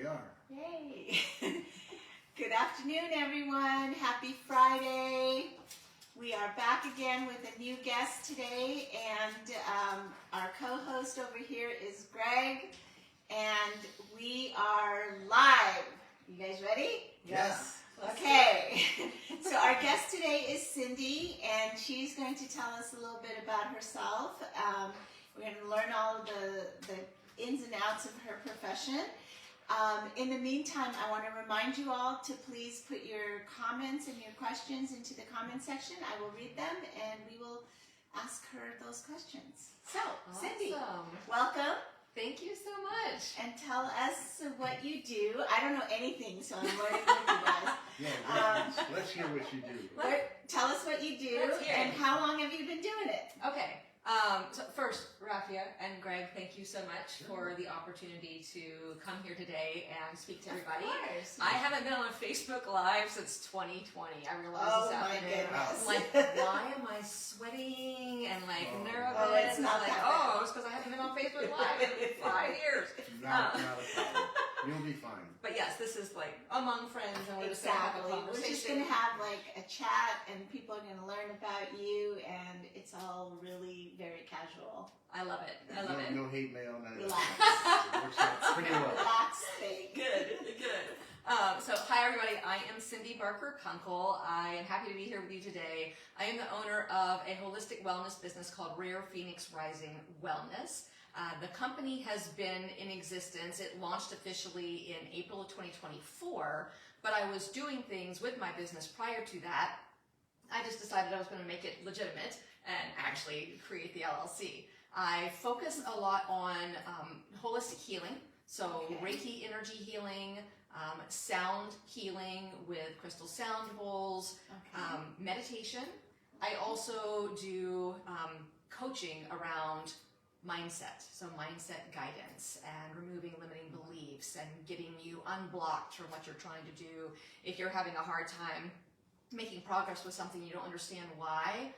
are. Yay! Good afternoon, everyone. Happy Friday. We are back again with a new guest today, and our co-host over here is Greg, and we are live. You guys ready? Yes. Okay. So our guest today is Cyndi, and she's going to tell us a little bit about herself. We're going to learn all of the ins and outs of her profession. In the meantime, I want to remind you all to please put your comments and your questions into the comment section. I will read them and we will ask her those questions. So, Awesome. Cyndi, welcome. Thank you so much. And tell us what you do. I don't know anything, so I'm learning with you guys. Yeah, let's hear what you do. Tell us what you do Let's hear and it. how long have you been doing it? Okay. So first, Rafia and Greg, thank you so much for the opportunity to come here today and speak to everybody. Of course. I haven't been on Facebook Live since 2020. I realized Oh this my afternoon. goodness. I'm like, why am I sweating and like nervous? Oh, it's not like, that oh, it's because I haven't been on Facebook Live in 5 years. Not a problem. You'll be fine. But yes, this is like among friends, and we're just gonna have a Exactly. We're just conversation. going to have like a chat and people are going to learn about you and it's all really very casual. I love it. I love it. No hate mail, none of Relax. that. It works out pretty well. Relax thing. Good, good. So, hi everybody, I am Cyndi Barker-Kunkel. I am happy to be here with you today. I am the owner of a holistic wellness business called Rare Phoenix Rising Wellness. The company has been in existence. It launched officially in April of 2024, but I was doing things with my business prior to that. I just decided I was going to make it legitimate and actually create the LLC. I focus a lot on holistic healing, so Reiki energy healing, sound healing with crystal sound bowls, meditation. I also do coaching around mindset, so mindset guidance and removing limiting beliefs and getting you unblocked from what you're trying to do. If you're having a hard time making progress with something you don't understand why,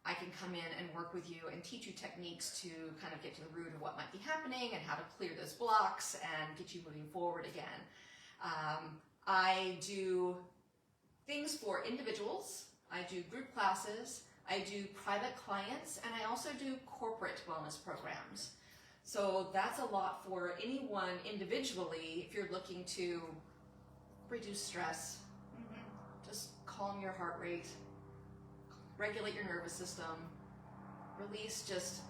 I can come in and work with you and teach you techniques to kind of get to the root of what might be happening and how to clear those blocks and get you moving forward again. I do things for individuals, I do group classes, I do private clients, and I also do corporate wellness programs. So that's a lot for anyone individually if you're looking to reduce stress, just calm your heart rate, regulate your nervous system, release just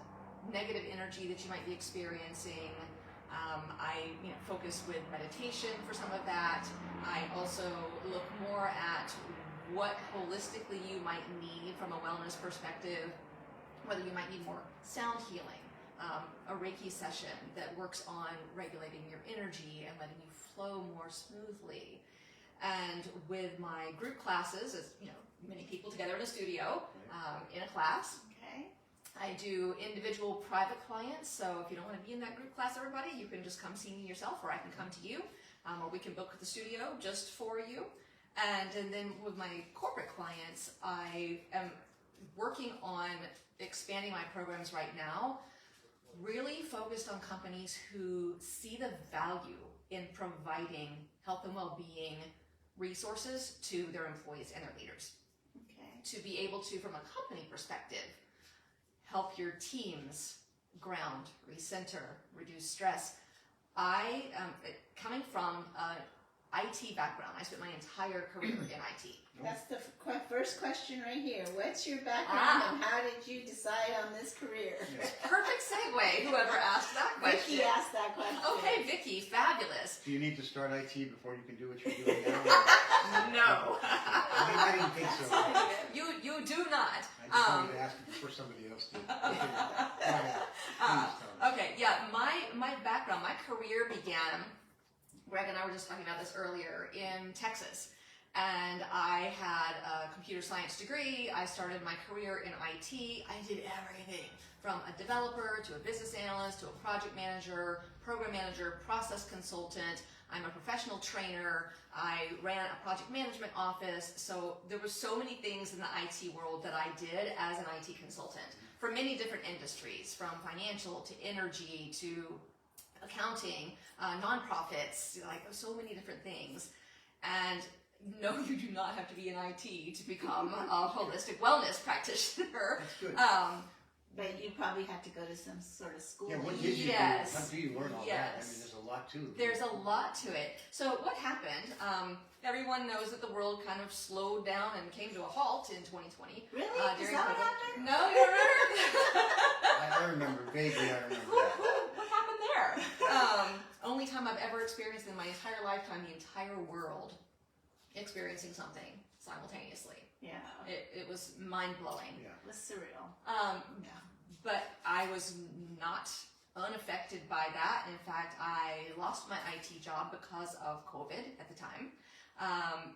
negative energy that you might be experiencing. I focus with meditation for some of that. I also look more at what holistically you might need from a wellness perspective, whether you might need more sound healing, a Reiki session that works on regulating your energy and letting you flow more smoothly. And with my group classes, as many people together in a studio, in a class. Okay. I do individual private clients, so if you don't want to be in that group class, everybody, you can just come see me yourself, or I can come to you, or we can book the studio just for you. And then with my corporate clients, I am working on expanding my programs right now, really focused on companies who see the value in providing health and well-being resources to their employees and their leaders. Okay. To be able to, from a company perspective, help your teams ground, recenter, reduce stress. I am coming from an IT background. I spent my entire career in IT. That's the first question right here. What's your background and how did you decide on this career? Yes. Perfect segue, whoever asked that question. Vicky asked that question. Okay, Vicky, fabulous. Do you need to start IT before you can do what you're doing now? No. I didn't think so. You do not. I just wanted to ask you before somebody else did. Okay, yeah, my background, my career began, Greg and I were just talking about this earlier, in Texas. And I had a computer science degree. I started my career in IT. I did everything from a developer to a business analyst to a project manager, program manager, process consultant. I'm a professional trainer. I ran a project management office. So there were so many things in the IT world that I did as an IT consultant for many different industries, from financial to energy to accounting, nonprofits, like so many different things. And no, you do not have to be in IT to become a holistic wellness practitioner. That's good. But you probably have to go to some sort of school. Yeah, what did you do? Yes. How do you learn all that? I Yes. mean, there's a lot to it. There's a lot to it. So what happened, everyone knows that the world kind of slowed down and came to a halt in 2020. Really? Is during that what COVID. happened? No, you don't remember? I remember, vaguely I remember that. What happened there? Only time I've ever experienced in my entire lifetime, the entire world experiencing something simultaneously. Yeah. It was mind-blowing. Yeah. It was surreal. Yeah. But I was not unaffected by that. In fact, I lost my IT job because of COVID at the time.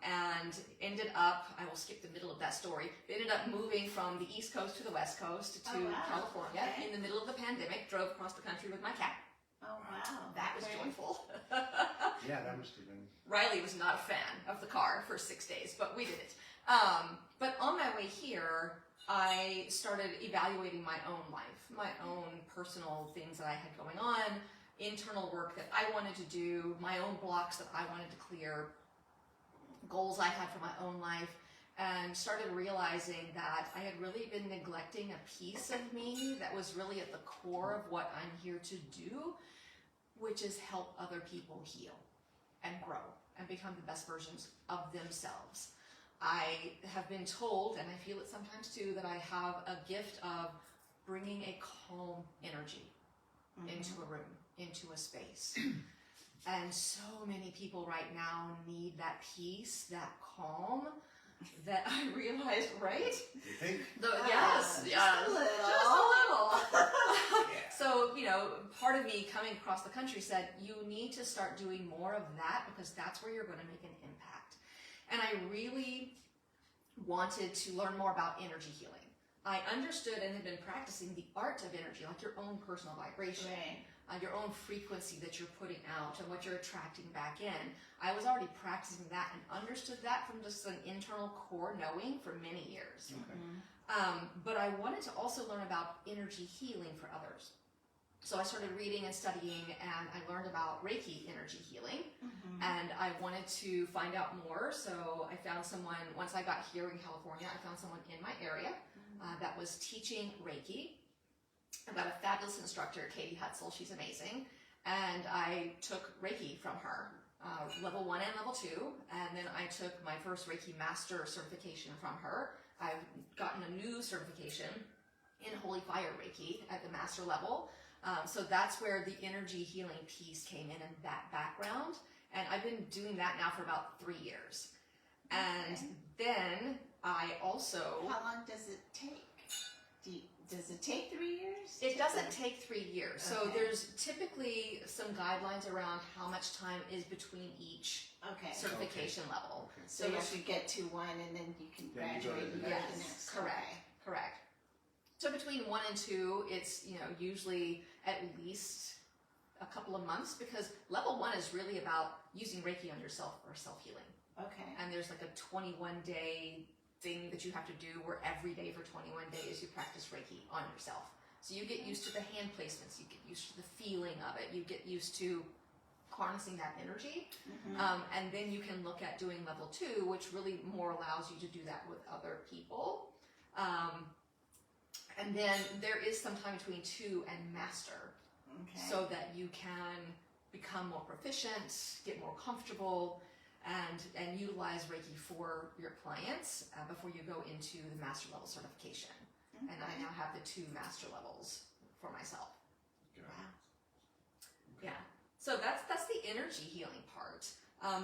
And ended up, I will skip the middle of that story, ended up moving from the East Coast to the West Coast to California in the middle of the pandemic, drove across the country with my cat. Oh, wow. That was joyful. Yeah, that must have been. Riley was not a fan of the car for 6 days, but we did it. But on my way here, I started evaluating my own life, my own personal things that I had going on, internal work that I wanted to do, my own blocks that I wanted to clear, goals I had for my own life, and started realizing that I had really been neglecting a piece of me that was really at the core of what I'm here to do, which is help other people heal and grow and become the best versions of themselves. I have been told, and I feel it sometimes too, that I have a gift of bringing a calm energy into a room, into a space. And so many people right now need that peace, that calm, that I realized, right? You think? Yes, just a little. Just a little. Yeah. So, part of me coming across the country said, you need to start doing more of that because that's where you're going to make an impact. And I really wanted to learn more about energy healing. I understood and had been practicing the art of energy, like your own personal vibration, your own frequency that you're putting out and what you're attracting back in. I was already practicing that and understood that from just an internal core knowing for many years. Okay. But I wanted to also learn about energy healing for others. So I started reading and studying, and I learned about Reiki energy healing, and I wanted to find out more. So I found someone, once I got here in California, I found someone in my area that was teaching Reiki. I've got a fabulous instructor, Katie Hutzel. She's amazing. And I took Reiki from her, level 1 and level 2. And then I took my first Reiki master certification from her. I've gotten a new certification in Holy Fire Reiki at the master level. So that's where the energy healing piece came in that background. And I've been doing that now for about 3 years. And then I also... How long does it take? Does it take 3 years? It doesn't take 3 years. So Okay. there's typically some guidelines around how much time is between each certification level. Okay. So you should get to one and then you can Then you go to graduate the and go to Yes, the next. correct, correct. So between 1 and 2, it's usually at least a couple of months, because level 1 is really about using Reiki on yourself for self-healing. Okay. And there's like a 21-day thing that you have to do where every day for 21 days you practice Reiki on yourself. So you get used to the hand placements, you get used to the feeling of it, you get used to harnessing that energy, and then you can look at doing level 2, which really more allows you to do that with other people. And then there is some time between 2 and master, so that you can become more proficient, get more comfortable, and utilize Reiki for your clients before you go into the master level certification. And I now have the 2 master levels for myself. Wow. Yeah. So that's the energy healing part.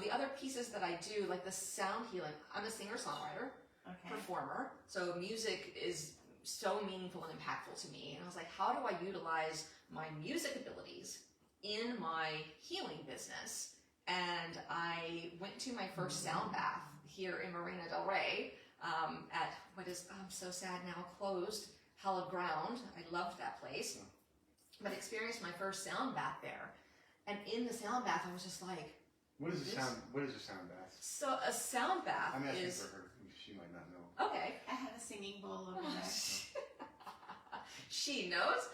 The other pieces that I do, like the sound healing, I'm a singer-songwriter, performer, so music is so meaningful and impactful to me. And I was like, how do I utilize my music abilities in my healing business? And I went to my first sound bath here in Marina del Rey at what is, I'm so sad now, closed, Hallowed Ground. I loved that place, but experienced my first sound bath there. And in the sound bath, I was just like, What is a sound bath? So a sound bath I'm asking is... for her. She might not know. Okay. I have a singing bowl over there. She knows.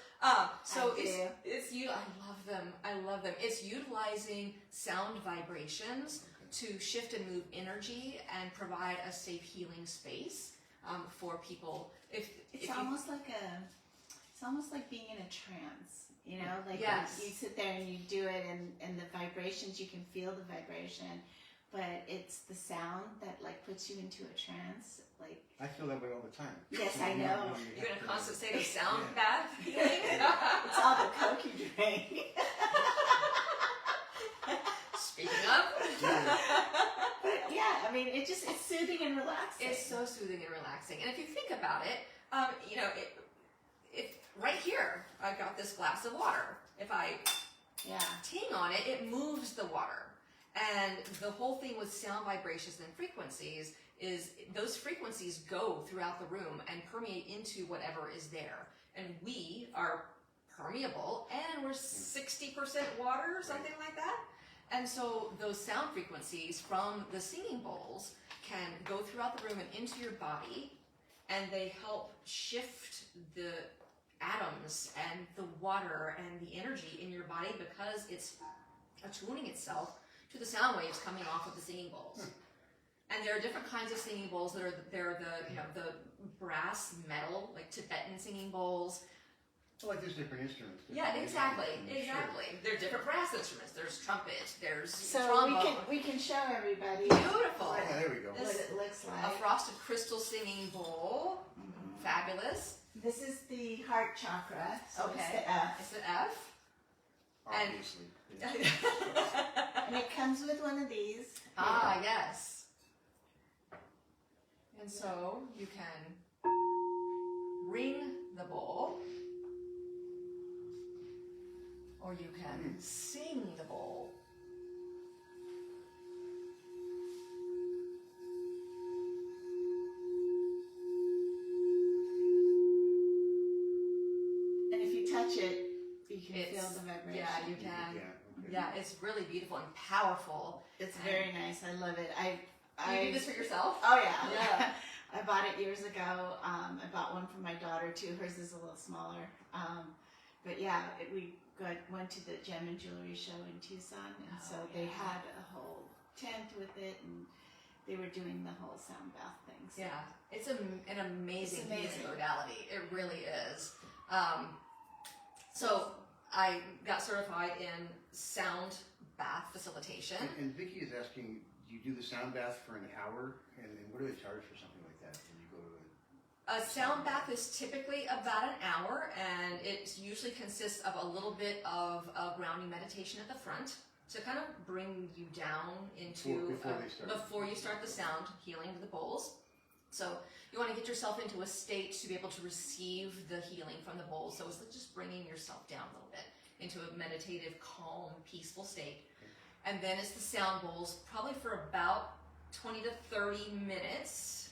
So it's you. I love them. I love of them. It's utilizing sound vibrations to shift and move energy and provide a safe healing space for people. It's almost like being in a trance, you know, like Yes. you sit there and you do it, and the vibrations, you can feel the vibration, but it's the sound that like puts you into a trance. Like, I feel that way all the time. yes, I know. You're in a constant state of sound Yeah. bath healing. It's all the Coke you drink. Speaking of, But yeah, I mean, it's soothing and relaxing. it's so soothing and relaxing. And if you think about it, you know, if right here I've got this glass of water. If I Yeah. ting on it, it moves the water. And the whole thing with sound vibrations and frequencies is those frequencies go throughout the room and permeate into whatever is there. And we are permeable, and we're 60% water, something like that. And so those sound frequencies from the singing bowls can go throughout the room and into your body, and they help shift the atoms and the water and the energy in your body because it's attuning itself to the sound waves coming off of the singing bowls. And there are different kinds of singing bowls that are the brass metal, like Tibetan singing bowls. Well, like there's different instruments. Yeah, exactly. Sure. There are different brass instruments. There's trumpet. There's So trombone. we can show everybody Beautiful. Yeah, there we go. what it looks A like. frosted crystal singing bowl. Fabulous. This is the heart chakra. So it's Okay. the F. It's an F. And- Obviously. Yeah. And it comes with one of these. Ah, yes. And so you can ring the bowl, or you can sing the bowl. And if you touch it, you can It's- feel the vibration. Yeah, you can. Yeah, okay. Yeah, it's really beautiful and powerful. It's very nice. I love it. You do this for yourself? Oh yeah. Yeah. I bought it years ago. I bought one for my daughter too. Hers is a little smaller. But yeah, we went to the gem and jewelry show in Tucson, and so they had a whole tent with it, and they were doing the whole sound bath thing. So. Yeah, it's an amazing, It's amazing. healing modality. It really is. So I got certified in sound bath facilitation. And Vicky is asking, do you do the sound bath for an hour? And what do they charge for something like that when you go to A sound bath is typically about an hour, and it usually consists of a little bit of a grounding meditation at the front to kind of bring you down into before you start the sound healing to the bowls. So you want to get yourself into a state to be able to receive the healing from the bowls. So it's like just bringing yourself down a little bit into a meditative, calm, peaceful state. And then it's the sound bowls, probably for about 20 to 30 minutes.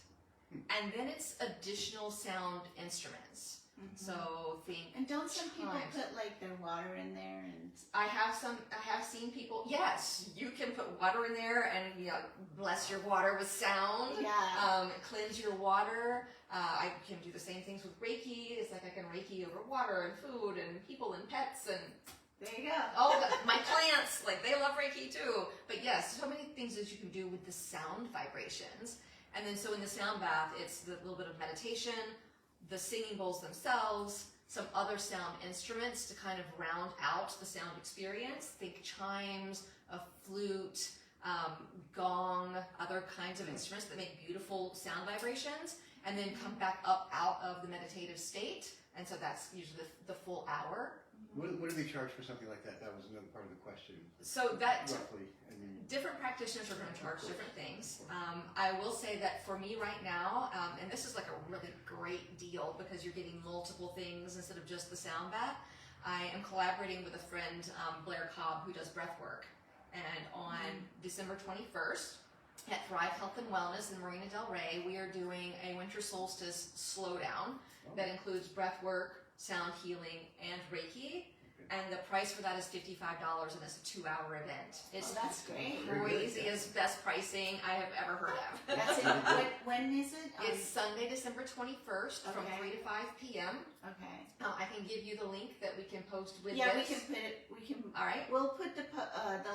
And then it's additional sound instruments. So think. And don't some people chimes. put like their water in there and? I have seen people. Yes, you can put water in there and bless your water with sound. Yeah. Cleanse your water. I can do the same things with Reiki. It's like I can Reiki over water and food and people and pets and. There you go. My plants, like they love Reiki too. But yes, so many things that you can do with the sound vibrations. And then so in the sound bath, it's the little bit of meditation, the singing bowls themselves, some other sound instruments to kind of round out the sound experience. Think chimes, a flute, gong, other kinds of instruments that make beautiful sound vibrations, and then come back up out of the meditative state. And so that's usually the full hour. What do they charge for something like that? That was another part of the question. So that Roughly. I mean, different practitioners are going to charge different things. I will say that for me right now, and this is like a really great deal because you're getting multiple things instead of just the sound bath. I am collaborating with a friend, Blair Cobb, who does breath work. And on December 21st at Thrive Health and Wellness in Marina Del Rey, we are doing a winter solstice slowdown that includes breath work, sound healing, and Reiki. And the price for that is $55, and it's a 2-hour event. It's that's great. craziest, best pricing I have ever heard of. That's it. When is it? It's Sunday, December 21st from Okay. 3 to 5 p.m. Okay. I can give you the link that we can post with Yeah, this. we can put it. We can. All right. We'll put the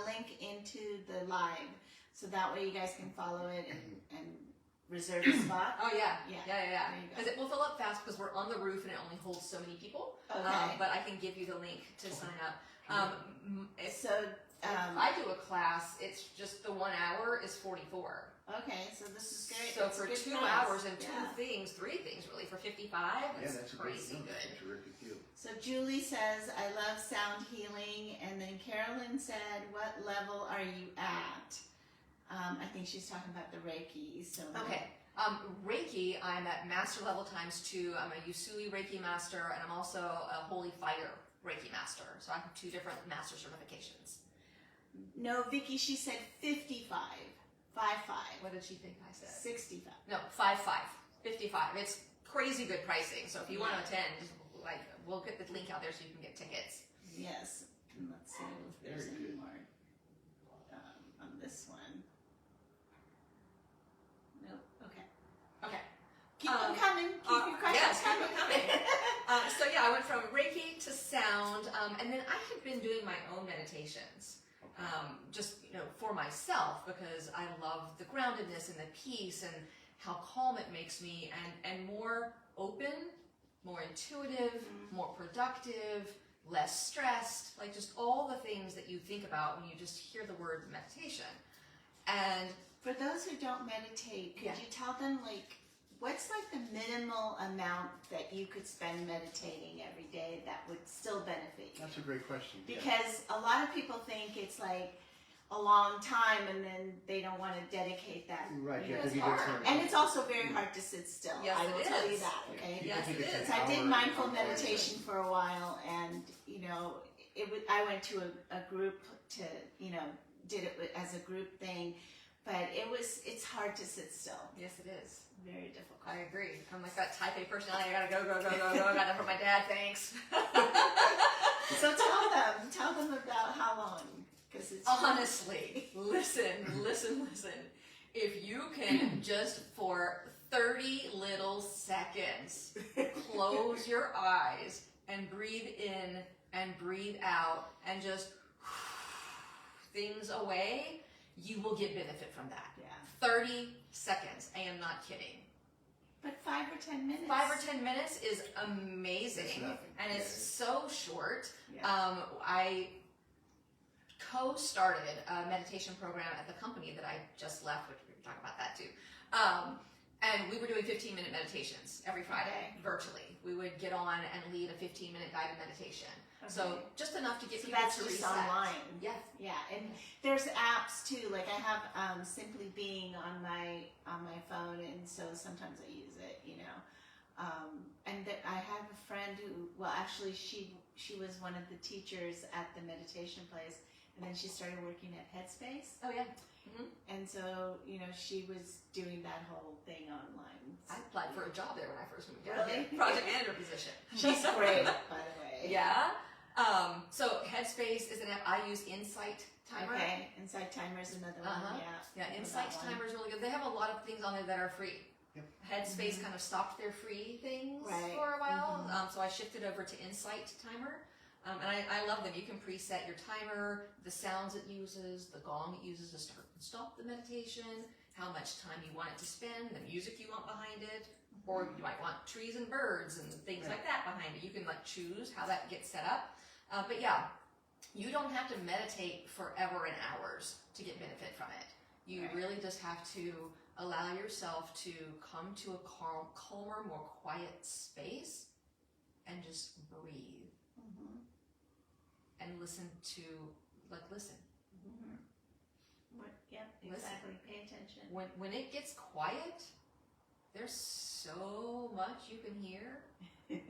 link into the live, so that way you guys can follow it and reserve a spot. Oh yeah, Yeah. yeah, yeah, yeah. There you go. Because it will fill up fast because we're on the roof and it only holds so many people. Okay. But I can give you the link to sign up. So if I do a class, it's just the 1 hour is $44. okay, so this is great. So That's a for good 2 price. hours and Yeah. 3 things really for $55, Yeah, it's that's a great crazy deal. good. That's a terrific deal. So Julie says, I love sound healing. And then Carolyn said, what level are you at? I think she's talking about the Reiki. So Okay. Reiki, I'm at master level ×2. I'm a Usui Reiki master, and I'm also a Holy Fire Reiki master. So I have 2 different master certifications. No, Vicky, she said 55. 55. What did she think I said? 65. No, 55. 55. It's crazy good pricing. So if you want to attend, like, we'll get the link out there so you can get tickets. Yes. And let's see if there's Very any good. more on this one. Nope. Okay. Okay. Keep them coming. Keep your questions yes, keep coming. them coming. So yeah, I went from Reiki to sound, and then I had been doing my own meditations. Just for myself, because I love the groundedness and the peace and how calm it makes me, and more open, more intuitive, more productive, less stressed, like just all the things that you think about when you just hear the word meditation. And For those who don't meditate, could Yeah. you tell them, like, what's like the minimal amount that you could spend meditating every day that would still benefit you? That's a great question. Yeah. Because a lot of people think it's like a long time, and then they don't want to dedicate that. Right, you yeah, know, it's because you hard. don't And it's also very hard to sit still. Yes, I will it tell you is. that. Okay. People Yes, think it it's is. an So I did hour mindful and- meditation for a while, and I went to a group to did it as a group thing, but it's hard to sit still. yes, it is. Very difficult. I agree. I'm like that type A personality. I gotta go. I got enough from my dad. Thanks. So tell them about how long, because it's Honestly, listen. If you can just for 30 little seconds close your eyes and breathe in and breathe out and just things away, you will get benefit from that. Yeah. 30 seconds. I am not kidding. But 5 or 10 minutes. 5 or 10 minutes is amazing, It's nothing. and it's so short. Yeah. I co-started a meditation program at the company that I just left, which we can talk about that too. And we were doing 15-minute meditations every Friday, virtually. We would get on and lead a 15-minute guided meditation. So Okay. just enough to get So people that's to just reset. online. Yeah. Yeah, and there's apps too. Like I have Simply Being on my phone, and so sometimes I use it. And I have a friend who, well, actually, she was one of the teachers at the meditation place, and then she started working at Headspace, Oh yeah. and so she was doing that whole thing online. I applied for a job there when I first moved down Really? here. Project manager position. She's great, by the way. Yeah. So Headspace is an app. I use Insight Timer. Okay, Insight Timer is another Uh-huh. one. Yeah. Yeah, Insight Timer is really good. They have a lot of things on there that are free. Yep. Headspace kind of stopped their free things Right. for a while, so I shifted over to Insight Timer. And I love them. You can preset your timer, the sounds it uses, the gong it uses to start and stop the meditation, how much time you want it to spend, the music you want behind it, or you might want trees and birds and things like that behind it. You can choose how that gets set up. But yeah, you don't have to meditate forever and hours to get benefit from it. You Right. really just have to allow yourself to come to a calmer, more quiet space and just breathe Mhm. and listen to, listen. Yeah, Listen. exactly. Pay attention. When it gets quiet, there's so much you can hear,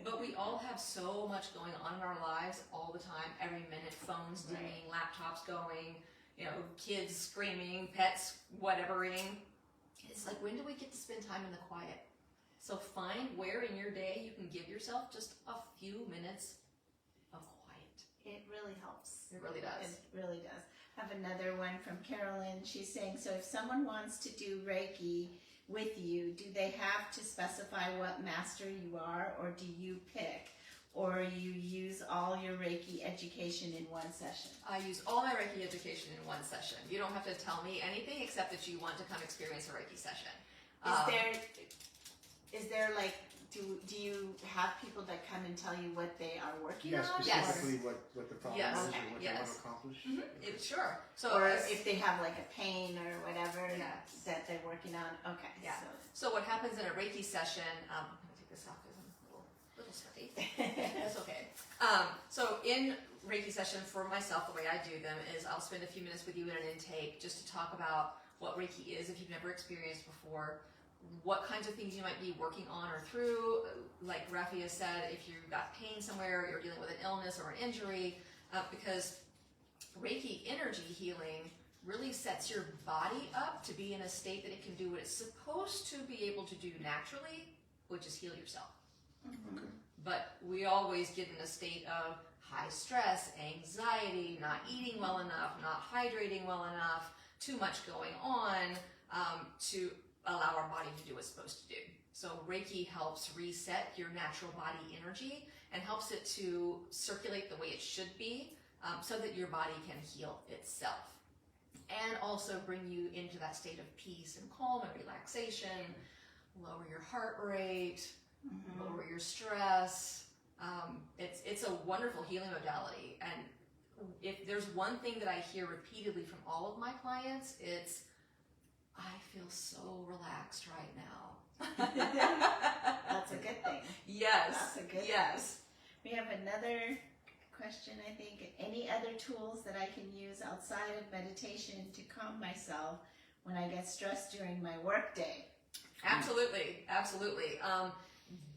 but we all have so much going on in our lives all the time, every minute, phones dinging, laptops going, kids screaming, pets whatevering. It's like, when do we get to spend time in the quiet? So find where in your day you can give yourself just a few minutes of quiet. it really helps. It really does. It really does. I have another one from Carolyn. She's saying, so if someone wants to do Reiki with you, do they have to specify what master you are, or do you pick? Or you use all your Reiki education in one session? I use all my Reiki education in one session. You don't have to tell me anything except that you want to come experience a Reiki session. Is there like, do you have people that come and tell you what they are working Yeah, on? specifically what the problem Yes. is and what they want Yes. to accomplish. Sure. So Or if they have like a pain or whatever Yes. that they're working on. Okay. Yeah. So what happens in a Reiki session? I'm gonna take this off because I'm a little sweaty. That's okay. So in Reiki session for myself, the way I do them is I'll spend a few minutes with you in an intake just to talk about what Reiki is if you've never experienced before, what kinds of things you might be working on or through. Like Raffia said, if you've got pain somewhere, you're dealing with an illness or an injury, because Reiki energy healing really sets your body up to be in a state that it can do what it's supposed to be able to do naturally, which is heal yourself. Okay. But we always get in a state of high stress, anxiety, not eating well enough, not hydrating well enough, too much going on to allow our body to do what it's supposed to do. So Reiki helps reset your natural body energy and helps it to circulate the way it should be so that your body can heal itself. And also bring you into that state of peace and calm and relaxation, lower your heart rate, lower your stress. It's a wonderful healing modality. And if there's one thing that I hear repeatedly from all of my clients, it's, I feel so relaxed right now. That's a good thing. Yes. That's a good yes. We have another question, I think. Any other tools that I can use outside of meditation to calm myself when I get stressed during my work day? Absolutely. Absolutely.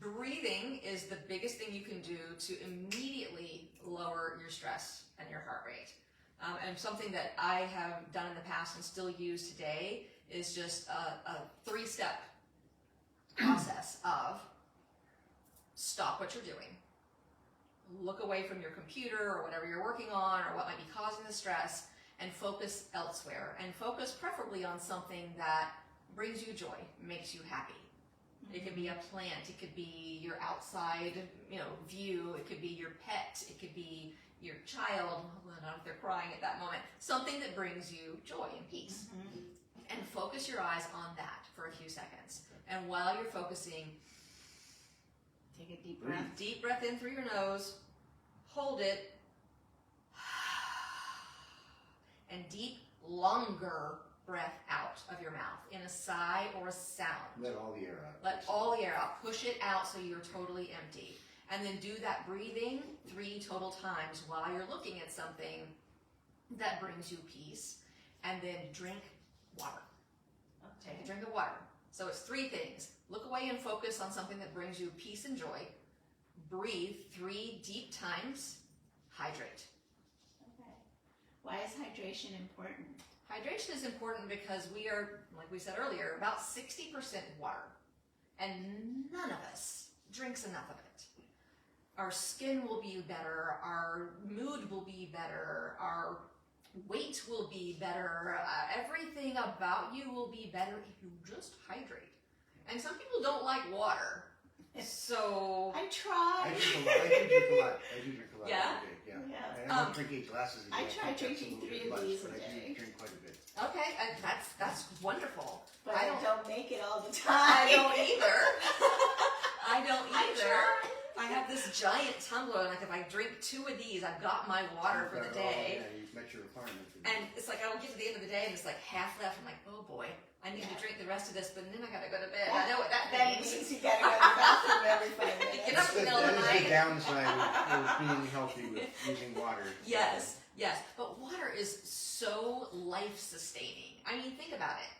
Breathing is the biggest thing you can do to immediately lower your stress and your heart rate. And something that I have done in the past and still use today is just a 3-step process of stop what you're doing, look away from your computer or whatever you're working on or what might be causing the stress, and focus elsewhere. And focus preferably on something that brings you joy, makes you happy. It could be a plant, it could be your outside, view, it could be your pet, it could be your child, well, not if they're crying at that moment, something that brings you joy and peace. And focus your eyes on that for a few seconds. And while you're focusing, Take a deep breath. deep breath in through your nose, hold it, and deep, longer breath out of your mouth in a sigh or a sound. Let all the air out. Let all the air out. Push it out so you're totally empty. And then do that breathing 3 total times while you're looking at something that brings you peace. And then drink water. Take a drink of water. So it's 3 things. Look away and focus on something that brings you peace and joy. Breathe 3 deep times. Hydrate. Okay. Why is hydration important? Hydration is important because we are, like we said earlier, about 60% water. And none of us drinks enough of it. Our skin will be better, our mood will be better, our weight will be better, everything about you will be better if you just hydrate. And some people don't like water, so... I try. I drink a lot. I do drink a lot. Yeah? Every day, yeah. Yeah. And I don't drink 8 glasses a day. I try think that's drinking little 3 bit of much, these a but I day. do drink quite a bit. Okay, and that's wonderful. But I don't make it all the time. I don't either. I don't I either. try. I have this giant tumbler, and like if I drink 2 of these, I've got my water for the day. Yeah, you've met your requirement. And it's like I'll get to the end of the day and it's like half left. I'm like, oh boy, I need to drink the rest of this, but then I gotta go to bed. I know what that That means. means you gotta go to the bathroom every 5 minutes. Get up in the middle of the That is night. the downside of being healthy with using water. Yes, yes. But water is so life-sustaining. I mean, think about it.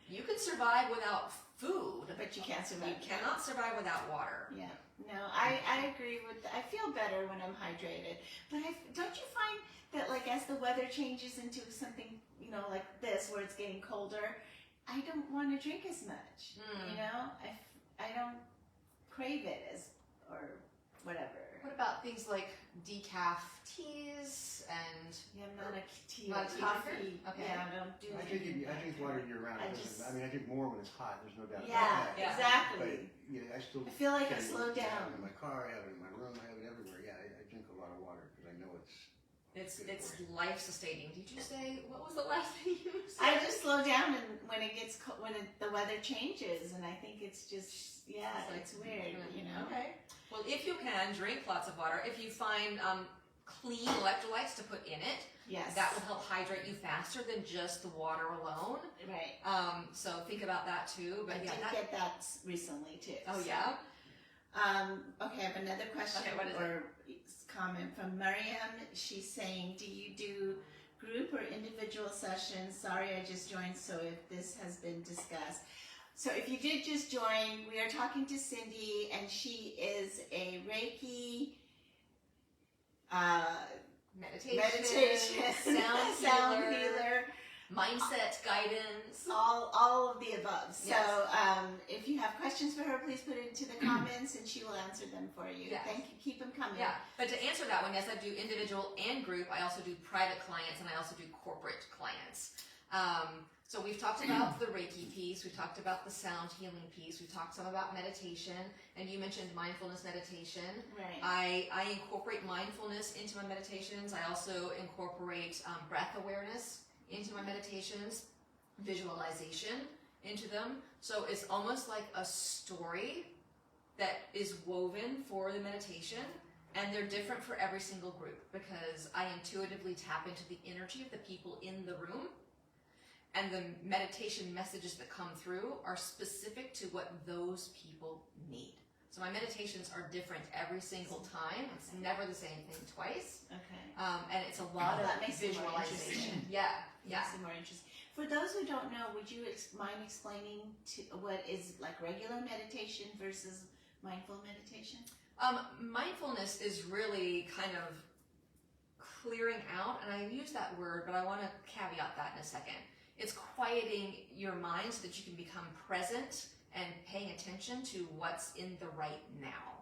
You can survive without food, But you can't survive. you cannot survive without water. Yeah. No, I agree with I feel better when I'm hydrated. But don't you find that like as the weather changes into something, like this where it's getting colder, I don't want to drink as much. I don't crave it or whatever. What about things like decaf teas and Yeah, I'm not a tea Not or a tea coffee. drinker? Okay. Yeah, I don't do I drink water year round. I mean, I drink more when it's hot. There's no doubt about that. Yeah. Exactly. But yeah, I still. I feel like I carry slow it. I down. have it in my car. I have it in my room. I have it everywhere. Yeah, I drink a lot of water because I know it's. it's life sustaining. Did you say what was the last thing you said? I just slow down and when it gets the weather changes, and I think it's just it's weird, you know. Okay. Well, if you can drink lots of water, if you find clean electrolytes to put in it, Yes. that will help hydrate you faster than just the water alone. Right. So think about that too. But I yeah, did get that recently too. oh so. yeah. Okay, I have another question Okay, what is it? or comment from Miriam. She's saying, do you do group or individual sessions? Sorry, I just joined, so if this has been discussed. So if you did just join, we are talking to Cyndi, and she is a Reiki Meditation, sound healer, mindset guidance. all of the above. So Yes. if you have questions for her, please put it into the comments, and she will answer them for you. Yes. Thank you. Keep them coming. Yeah, but to answer that one, yes, I do individual and group. I also do private clients, and I also do corporate clients. So we've talked about the Reiki piece, we talked about the sound healing piece, we talked some about meditation, and you mentioned mindfulness meditation. Right. I incorporate mindfulness into my meditations. I also incorporate breath awareness into my meditations, visualization into them. So it's almost like a story that is woven for the meditation, and they're different for every single group because I intuitively tap into the energy of the people in the room, and the meditation messages that come through are specific to what those people need. So my meditations are different every single time. It's never the same thing twice. Okay. And it's a lot That of makes it more visualization. interesting. Yeah, yeah. Makes it more interesting. For those who don't know, would you mind explaining to what is like regular meditation versus mindful meditation? Mindfulness is really kind of clearing out, and I use that word, but I want to caveat that in a second. It's quieting your mind so that you can become present and paying attention to what's in the right now.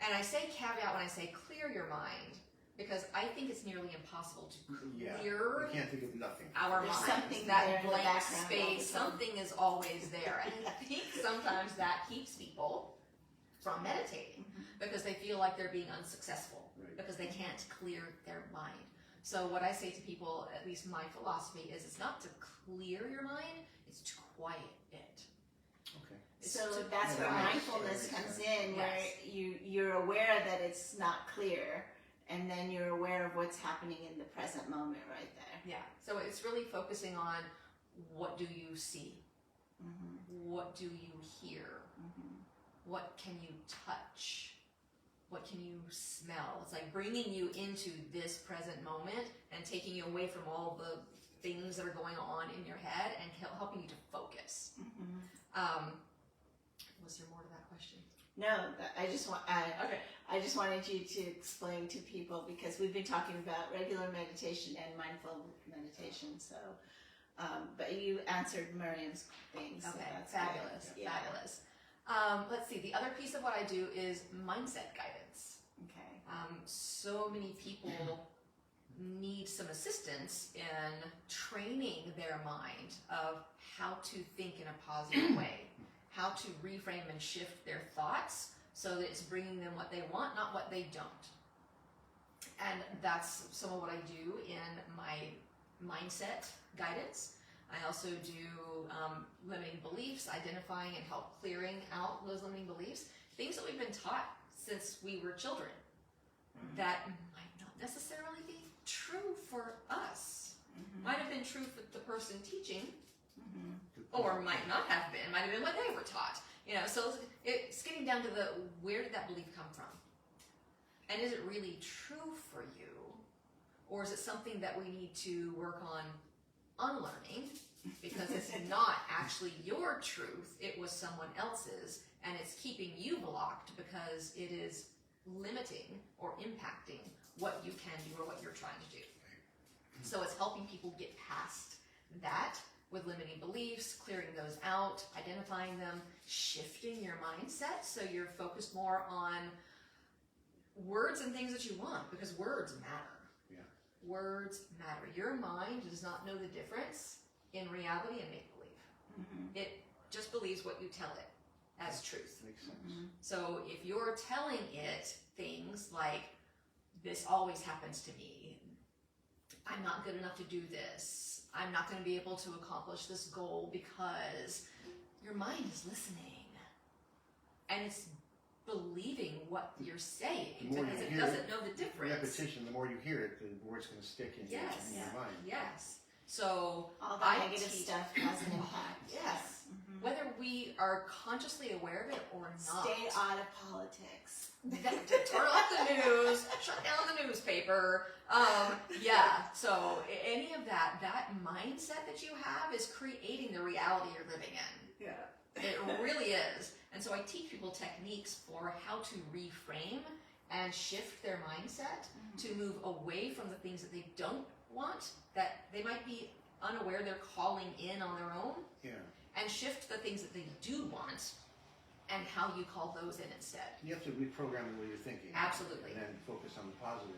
And I say caveat when I say clear your mind, because I think it's nearly impossible to clear You can't think of nothing. our There's minds. something there That in the blank background all the space, time. something is always there. And I think sometimes that keeps people from meditating because they feel like they're being unsuccessful Right. because they can't clear their mind. So what I say to people, at least my philosophy, is it's not to clear your mind, it's to quiet it. Okay. It's So to that's where quiet mindfulness it. comes in, Yes. where you're aware that it's not clear, and then you're aware of what's happening in the present moment right there. Yeah, so it's really focusing on what do you see? What do you hear? What can you touch? What can you smell? It's like bringing you into this present moment and taking you away from all the things that are going on in your head and helping you to focus. Was there more to that question? No, I just want Okay. I just wanted you to explain to people, because we've been talking about regular meditation and mindful meditation. So, but you answered Miriam's thing. So Okay, that's fabulous, good. Yeah. fabulous. Let's see, the other piece of what I do is mindset guidance. Okay. So many people need some assistance in training their mind of how to think in a positive way, how to reframe and shift their thoughts so that it's bringing them what they want, not what they don't. And that's some of what I do in my mindset guidance. I also do limiting beliefs, identifying and help clearing out those limiting beliefs, things that we've been taught since we were children that might not necessarily be true for us. Might have been true for the person teaching, or might not have been, might have been what they were taught. You know, so it's getting down to the where did that belief come from? And is it really true for you? Or is it something that we need to work on unlearning because it's not actually your truth, it was someone else's, and it's keeping you blocked because it is limiting or impacting what you can do or what you're trying to do. So it's helping people get past that with limiting beliefs, clearing those out, identifying them, shifting your mindset so you're focused more on words and things that you want, because words matter. Yeah. Words matter. Your mind does not know the difference in reality and make-believe. Mm-hmm. It just believes what you tell it as truth. Makes sense. Mm-hmm. So if you're telling it things like, this always happens to me, I'm not good enough to do this, I'm not going to be able to accomplish this goal, because your mind is listening. And it's believing what you're saying, The more because you it hear doesn't know the difference. Repetition, the more you hear it, the more it's going to stick in, Yes. in your mind. Yes. So All the I negative teach- stuff has an impact. Yes. Mhm. Whether we are consciously aware of it or not. Stay out of politics. Turn off the news, shut down the newspaper. Yeah, so any of that mindset that you have is creating the reality you're living in. Yeah. It really is. And so I teach people techniques for how to reframe and shift their mindset to move away from the things that they don't want, that they might be unaware they're calling in on their own, Yeah. and shift the things that they do want and how you call those in instead. You have to reprogram the way you're thinking. Absolutely. And then focus on the positive.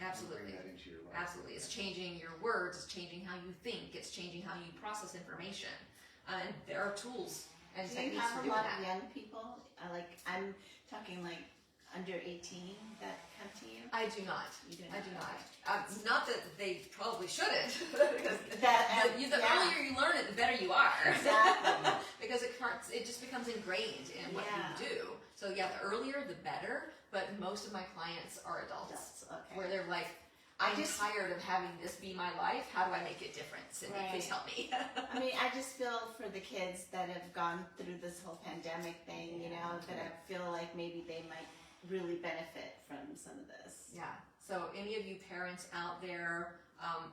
Absolutely. And bring that into your life. Absolutely. It's changing your words, it's changing how you think, it's changing how you process information. And there are tools and Do you techniques have for a doing lot that. of young people? I'm talking like under 18 that come to you? I do not. You do I do not. not. Not that they probably shouldn't, because That, the yeah. earlier you learn it, the better you are. Exactly. Because it just becomes ingrained in what Yeah. you do. So yeah, the earlier the better. But most of my clients are adults, Adults, okay. where they're like, I I'm just- tired of having this be my life. How do I make it different? Cyndi, Right. please help me. I mean, I just feel for the kids that have gone through this whole pandemic thing, you know, that I feel like maybe they might really benefit from some of this. Yeah. So any of you parents out there,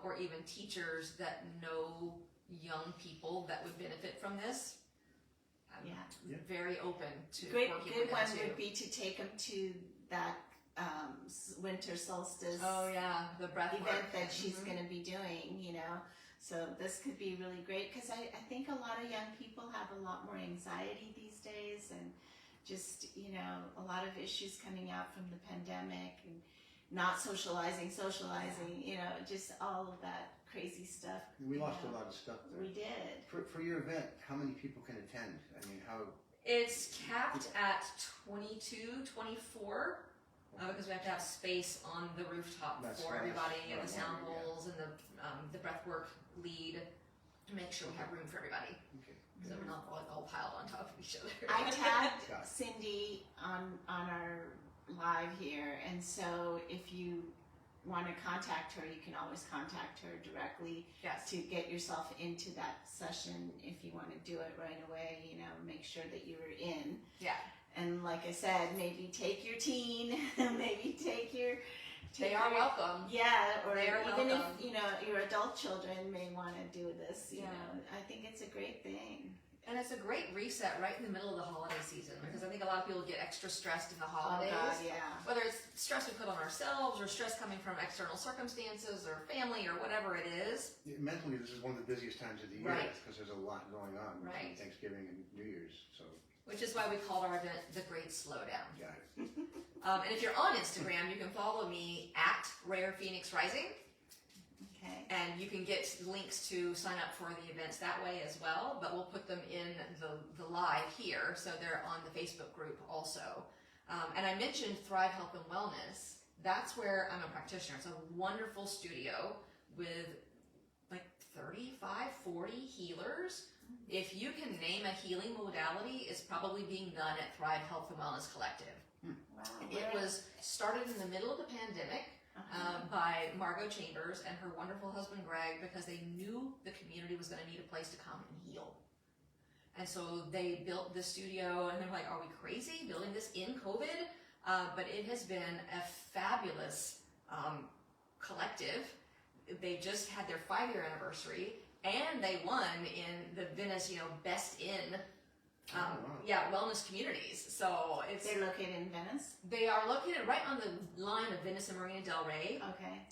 or even teachers that know young people that would benefit from this, I'm Yeah. very open to Great, working good with them one too. would be to take them to that winter solstice Oh yeah, the breath event work. that she's Mhm. going to be doing, you know. So this could be really great because I think a lot of young people have a lot more anxiety these days and just, you know, a lot of issues coming out from the pandemic and not socializing, you know, just all of that crazy stuff. We lost you a know. lot of stuff there. We did. For your event, how many people can attend? I mean, how? It's capped at 22, 24, because we have to have space on the rooftop That's for nice. everybody, and the Right, sound yeah. bowls and the breathwork lead to make sure we have room for everybody, Okay. so we're not all piled on top of each other. I tagged Got it. Cyndi on our live here, and so if you want to contact her, you can always contact her directly Yes. to get yourself into that session. If you want to do it right away, you know, make sure that you're in. Yeah. And like I said, maybe take your teen, maybe take your. They are welcome. Yeah, or They are even welcome. if you know your adult children may want to do this. You Yeah. know, I think it's a great thing. And it's a great reset right in the middle of the holiday season, because I think a lot of people get extra stressed in the holidays. Oh God, yeah. Whether it's stress we put on ourselves or stress coming from external circumstances or family or whatever it is. Yeah, mentally, this is one of the busiest times of the year Right. because there's a lot going on between Right. Thanksgiving and New Year's. So, Which is why we called our event The Great Slowdown. got it. And if you're on Instagram, you can follow me at Rare Phoenix Rising, Okay. and you can get links to sign up for the events that way as well. But we'll put them in the live here, so they're on the Facebook group also. And I mentioned Thrive Health and Wellness. That's where I'm a practitioner. It's a wonderful studio with like 35, 40 healers. If you can name a healing modality, it's probably being done at Thrive Health and Wellness Collective. Wow. It was started in the middle of the pandemic by Margot Chambers and her wonderful husband Greg, because they knew the community was going to need a place to come and heal. And so they built this studio, and they're like, are we crazy building this in COVID? But it has been a fabulous collective. They just had their 5-year anniversary, and they won in the Venice, Best in wow. wellness communities. So They're located in Venice. they are located right on the line of Venice and Marina Del Rey. Okay.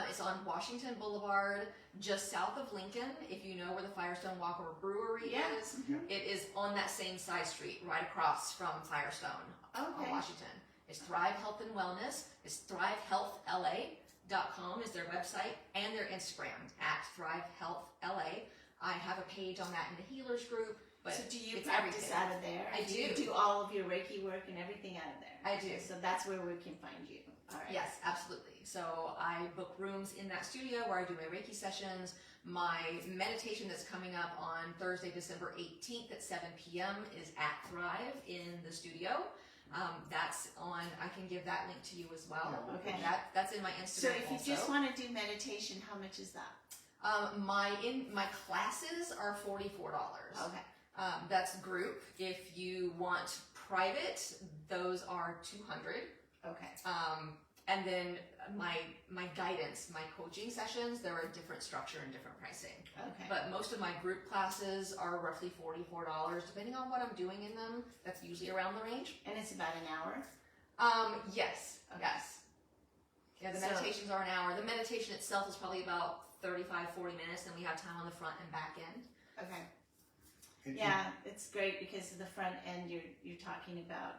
It's on Washington Boulevard, just south of Lincoln. If you know where the Firestone Walker Brewery Yeah. is, it is on that same side street, right across from Firestone on Okay. Washington. It's Thrive Health and Wellness. It's thrivehealthla.com is their website, and their Instagram at Thrive Health LA. I have a page on that in the healers group. But so do you it's practice everything. out of there? I do. You do all of your Reiki work and everything out of there? I do. So that's where we can find you. All right. Yes, absolutely. So I book rooms in that studio where I do my Reiki sessions. My meditation that's coming up on Thursday, December 18th at 7 p.m. is at Thrive in the studio. That's on, I can give that link to you as well. Yeah, okay. That's in my Instagram So if you also. just want to do meditation, how much is that? My classes are $44. Okay. That's group. If you want private, those are $200. Okay. And then my guidance, my coaching sessions, they're a different structure and different pricing. Okay. But most of my group classes are roughly $44, depending on what I'm doing in them. That's usually around the range. And it's about an hour? Yes. Okay. Yes. Yeah, the meditations are an hour. The meditation itself is probably about 35, 40 minutes, and we have time on the front and back end. Okay. And- Yeah, it's great because the front end you're talking about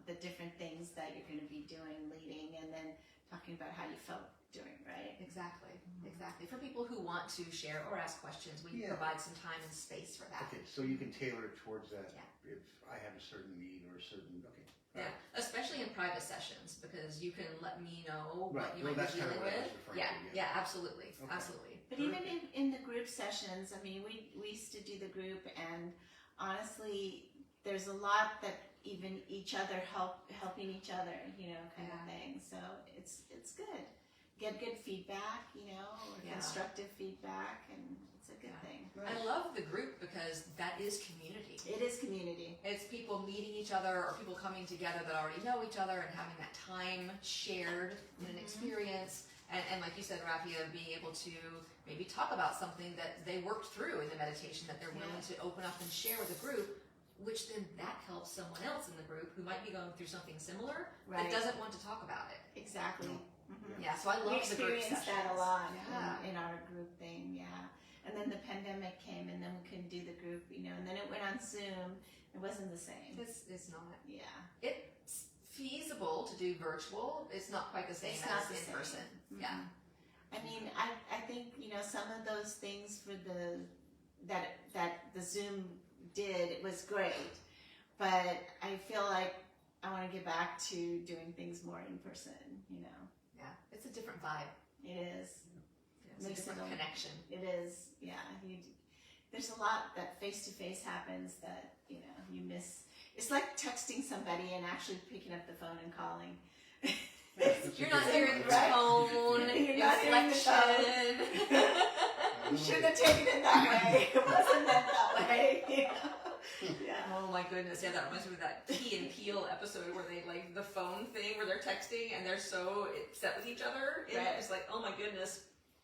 the different things that you're going to be doing, leading, and then talking about how you felt doing, right? Exactly. Exactly. For people who want to share or ask questions, we Yeah. provide some time and space for that. Okay, so you can tailor it towards that. Yeah. If I have a certain need or a certain, okay. Yeah, especially in private sessions, because you can let me know Right. what you Well, might that's be kind of dealing what I was with. referring Yeah, to, yeah, absolutely, Okay. absolutely. But even in the group sessions, I mean, we used to do the group, and honestly, there's a lot that even each other helping each other, you know, kind of Yeah. thing. So it's good. Get good feedback, you know, or Yeah. constructive feedback, and it's a good Yeah. thing. I love the group because that is community. It is community. It's people meeting each other or people coming together that already know each other and having that time shared in an experience. And like you said, Rafia, being able to maybe talk about something that they worked through in the meditation that they're willing to open up and share with a group, which then that helps someone else in the group who might be going through something similar Right. but doesn't want to talk about it. Exactly. Yeah, so I We love the group experienced sessions. that a lot Yeah. in our group thing, yeah. And then the pandemic came, and then we couldn't do the group, you know, and then it went on Zoom. It wasn't the same. It's not. Yeah. It's feasible to do virtual. It's not quite the same It's not as the in same. person. Mhm. Yeah. I mean, I think, you know, some of those things for that the Zoom did, it was great. But I feel like I want to get back to doing things more in person, you know. Yeah. It's a different vibe. It is. It's a Makes it different a- connection. It is, yeah. There's a lot that face-to-face happens that, you know, you miss. It's like texting somebody and actually picking up the phone and calling. You're not hearing the Right? tone, You're not hearing the tone. inflection. You should have taken it that way. It wasn't meant that way. You know? Yeah. Oh my goodness, yeah, that reminds me of that Key and Peele episode where they like the phone thing where they're texting and they're so upset with each other. And Right. it's like, oh my goodness,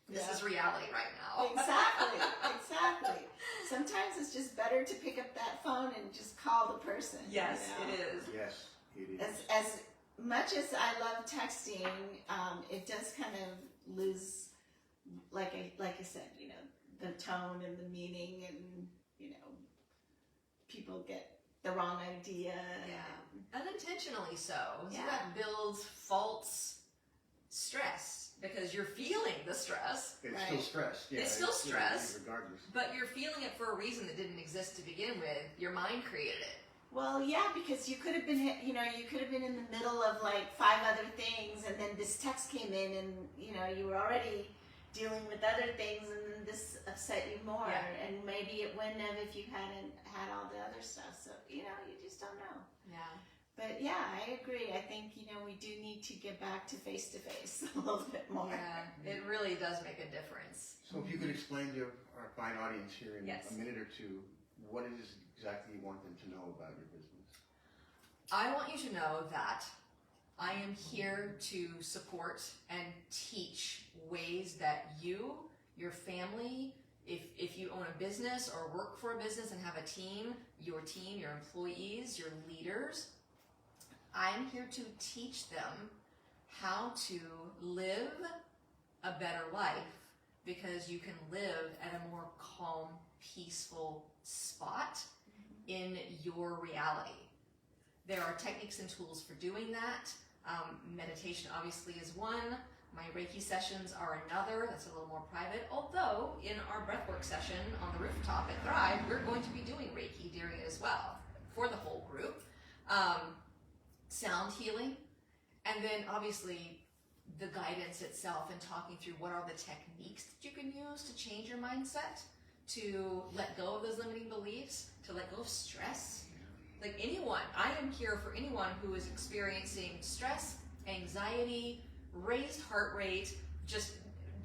this Yeah. is reality right now. Exactly. Sometimes it's just better to pick up that phone and just call the person. Yes, you know? it is. Yes, it is. As much as I love texting, it does kind of lose, like I said, you know, the tone and the meaning, and you know, people get the wrong idea. Yeah. Unintentionally so. So Yeah. that builds false stress because you're feeling the stress, It's Right. still stress. Yeah, It's still stress. regardless. but you're feeling it for a reason that didn't exist to begin with. Your mind created it. Well, yeah, because you could have been, you know, you could have been in the middle of like 5 other things, and then this text came in, and you know, you were already dealing with other things, and then this upset you more, Yeah. and maybe it wouldn't have if you hadn't had all the other stuff. So you know, you just don't know. Yeah. But yeah, I agree. I think, you know, we do need to get back to face a little bit more. Yeah. It really does make a difference. So if you could explain to our fine audience here in Yes. a minute or two, what it is exactly you want them to know about your business? I want you to know that I am here to support and teach ways that you, your family, if you own a business or work for a business and have a team, your employees, your leaders, I'm here to teach them how to live a better life, because you can live at a more calm, peaceful spot in your reality. There are techniques and tools for doing that. Meditation obviously is one. My Reiki sessions are another. That's a little more private. Although in our breathwork session on the rooftop at Thrive, we're going to be doing Reiki during it as well for the whole group. Sound healing, and then obviously the guidance itself and talking through what are the techniques that you can use to change your mindset, to let go of those limiting beliefs, to let go of stress. Like anyone, I am here for anyone who is experiencing stress, anxiety, raised heart rate, just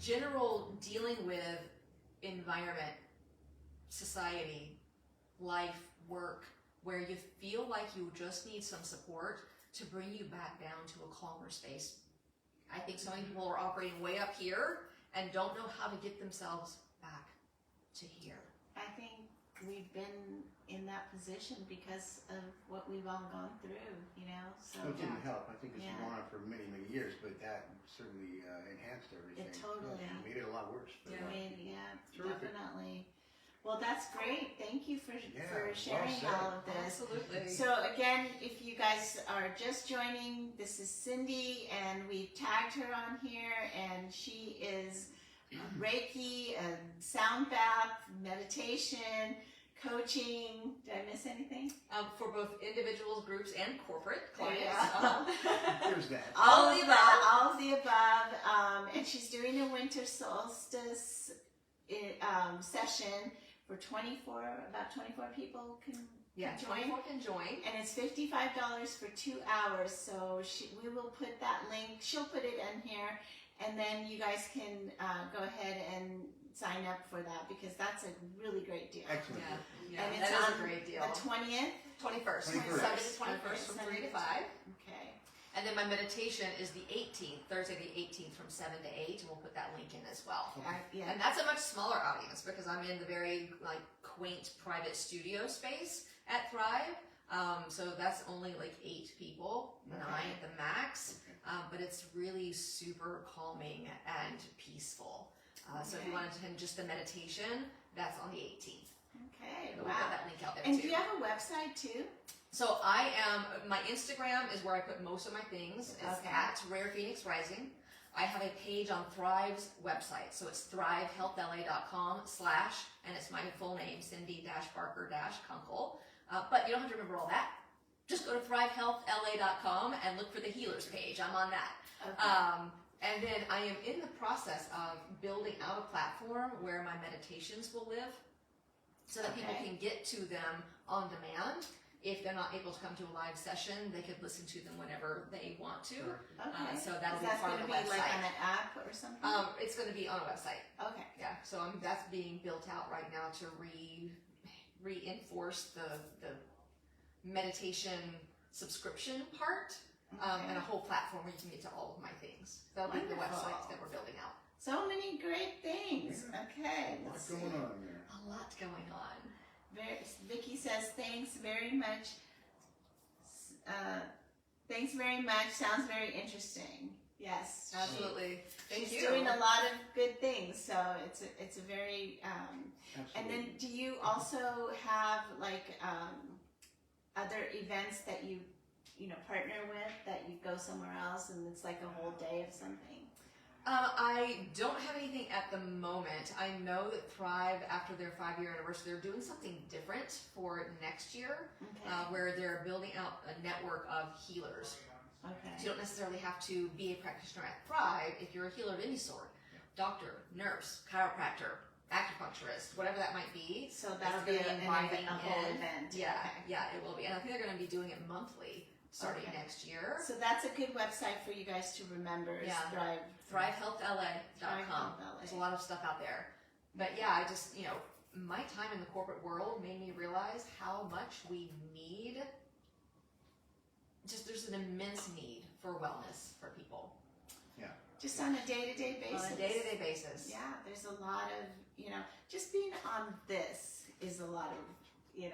general dealing with environment, society, life, work, where you feel like you just need some support to bring you back down to a calmer space. I think so many people are operating way up here and don't know how to get themselves back to here. I think we've been in that position because of what we've all gone through, you know. So It didn't help. I think it's Yeah. gone on for many, many years, but that certainly enhanced everything. It totally- Yeah, made it a lot worse. But, Yeah. I mean, yeah, Terrific. definitely. Well, that's great. Thank you for well sharing said. all of this. Absolutely. So again, if you guys are just joining, this is Cyndi, and we tagged her on here, and she is Reiki, a sound bath, meditation, coaching. Did I miss anything? For both individuals, groups, and corporate There you clients. go. There's that. all All of of that, all of the above. And she's doing a winter solstice session for about 24 people can Yeah, join. 24 can join. And it's $55 for 2 hours. So we will put that link. She'll put it in here, and then you guys can go ahead and sign up for that, because that's a really great deal. Excellent. Yeah, And that it's is on a great deal. The 20th. 21st, 21st. Sunday the 21st from 3 to 5. Okay. And then my meditation is the 18th, Thursday the 18th from 7 to 8, and we'll put that link in as well. Yeah. And that's a much smaller audience because I'm in the very like quaint private studio space at Thrive. So that's only like 8 people, 9 at the max. Okay. But it's really super calming and peaceful. So if you wanted to attend just the meditation, that's on the 18th. Okay. We'll put Wow. that link out there And too. do you have a website too? So my Instagram is where I put most of my things. It's Okay. at Rare Phoenix Rising. I have a page on Thrive's website. So it's thrivehealthla.com/ and it's my full name, Cyndi-Barker-Kunkel. But you don't have to remember all that. Just go to thrivehealthla.com and look for the healers page. I'm on that. Okay. And then I am in the process of building out a platform where my meditations will live so that people Okay. can get to them on demand. If they're not able to come to a live session, they could listen to them whenever they want to. Okay. So that'll Is be that part going of to the be like website. on an app or something? It's going to be on a website. Okay. Yeah, so that's being built out right now to reinforce the meditation subscription part, and a whole platform where you can get to all of my things. That'll be the Wonderful. website that we're building out. So many great things. Okay. What's Let's going see. on there? A lot going on. Vicky says, thanks very much. Thanks very much. Sounds very interesting. Yes. Absolutely. Thank She's you. doing a lot of good things. So it's a very, and Absolutely. then do you also have like other events that you partner with, that you go somewhere else and it's like a whole day of something? I don't have anything at the moment. I know that Thrive, after their 5-year anniversary, they're doing something different for next year, Okay. where they're building out a network of healers. So Okay. you don't necessarily have to be a practitioner at Thrive if you're a healer of any sort. Doctor, nurse, chiropractor, acupuncturist, whatever that might be. So that'll It's be gonna a be inviting whole in. event. Yeah, Okay. yeah, it will be. And I think they're going to be doing it monthly starting Okay. next year. So that's a good website for you guys to remember. Is Yeah. Thrive. ThriveHealthLA.com. ThriveHealthLA. There's a lot of stuff out there. But yeah, I just, my time in the corporate world made me realize how much we need. There's an immense need for wellness for people Just on a day-to-day basis. on a day-to-day basis. Yeah, there's a lot of, just being on this is a lot of, Yeah.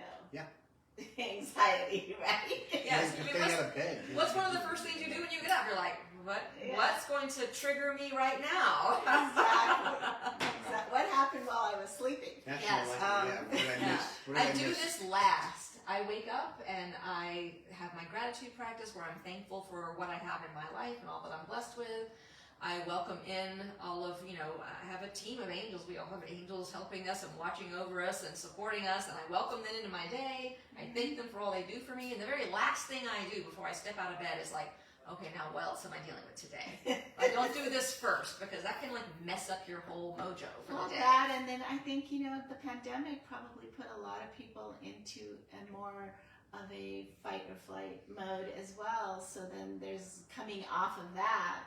anxiety, right? Yes. Just I mean, getting out of bed. What's one of the first things you do when you get up? You're like, Yeah. what's going to trigger me right now? What happened while I was sleeping? That's Yes, what I like. Yeah. What did I yeah. miss? What did I do miss? this last. I I wake up and I have my gratitude practice where I'm thankful for what I have in my life and all that I'm blessed with. I welcome in all of, I have a team of angels. We all have angels helping us and watching over us and supporting us, and I welcome them into my day. I thank them for all they do for me, and the very last thing I do before I step out of bed is like, okay, now what else am I dealing with today? I don't do this first, because that can like mess up your whole mojo for Well, the day. that, and then I think, the pandemic probably put a lot of people into a more of a fight or flight mode as well. So then there's coming off of that,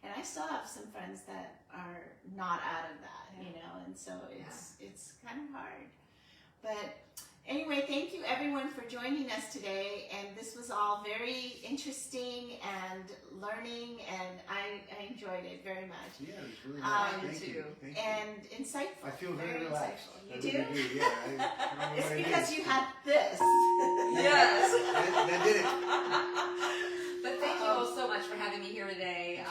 and I still have some friends that are not out of that, and so it's kind of hard. But anyway, thank you everyone for joining us today, and this was all very interesting and learning, and I enjoyed it very much. Yeah, it was really nice. Me too. Thank you. And insightful. I feel very relaxed. Insightful. I You do? really do, yeah. I don't know It's what it because is. you had this. Yes. That did it. But thank you all so much for having me here today.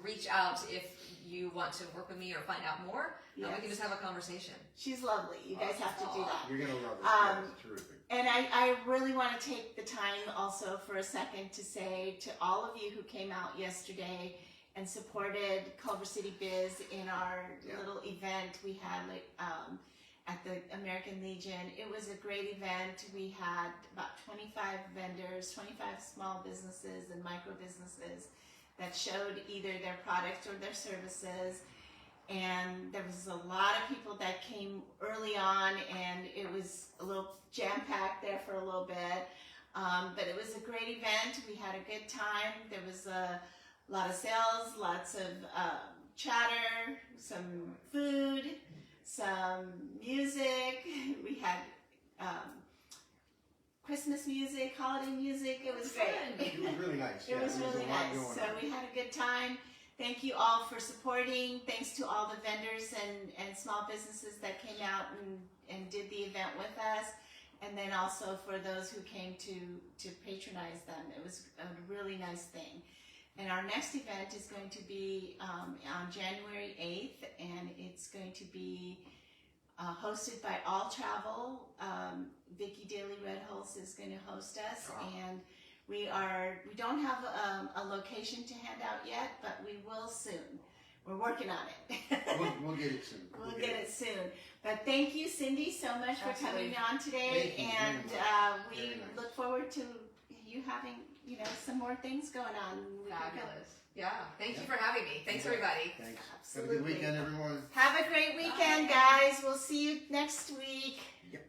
Reach out if you want to work with me or find out more, and we can just have a conversation. She's lovely. You guys have to do that. You're going to love it. It's terrific. And I really want to take the time also for a second to say to all of you who came out yesterday and supported Culver City Biz in our little event we had at the American Legion. It was a great event. We had about 25 vendors, 25 small businesses and micro businesses that showed either their products or their services. And there was a lot of people that came early on, and it was a little jam-packed there for a little bit. But it was a great event. We had a good time. There was a lot of sales, lots of chatter, some food, some music. We had Christmas music, holiday music. It was great. It was really nice. It was really nice. So we had a good time. Thank you all for supporting. Thanks to all the vendors and small businesses that came out and did the event with us. And then also for those who came to patronize them. It was a really nice thing. And our next event is going to be on January 8th, and it's going to be hosted by All Travel. Vicki Daly Redholz is going to host us, and we don't have a location to hand out yet, but we will soon. We're working on it. We'll get it soon. We'll get it soon. But thank you, Cyndi, so much for coming on today, Thank you and very we much. look forward to you having some more things going on. We can go- Fabulous. Yeah. Thank you for having me. Thanks, everybody. Thanks. Have a Absolutely. good weekend, everyone. Have a great weekend, guys. We'll see you next week. Yep.